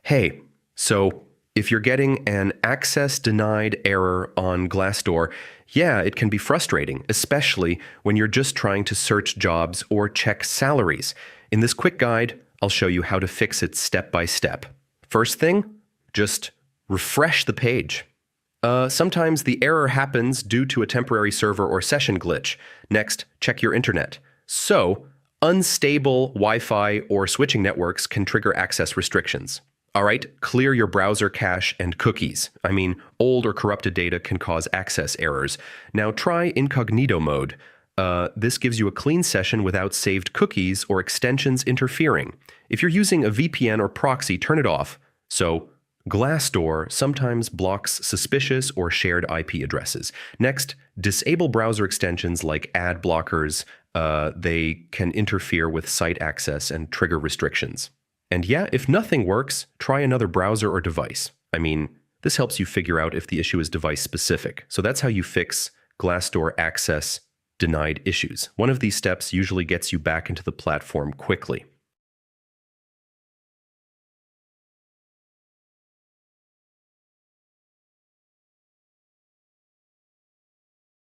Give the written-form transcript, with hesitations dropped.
Hey, so if you're getting an access denied error on Glassdoor, yeah, it can be frustrating, especially when you're just trying to search jobs or check salaries. In this quick guide, I'll show you how to fix it step by step. First thing, just refresh the page. Sometimes the error happens due to a temporary server or session glitch. Next, check your internet. So, unstable Wi-Fi or switching networks can trigger access restrictions. All right, clear your browser cache and cookies. Old or corrupted data can cause access errors. Now try incognito mode. This gives you a clean session without saved cookies or extensions interfering. If you're using a VPN or proxy, turn it off. So, Glassdoor sometimes blocks suspicious or shared IP addresses. Next, disable browser extensions like ad blockers. They can interfere with site access and trigger restrictions. And yeah, if nothing works, try another browser or device. This helps you figure out if the issue is device specific. So that's how you fix Glassdoor access denied issues. One of these steps usually gets you back into the platform quickly.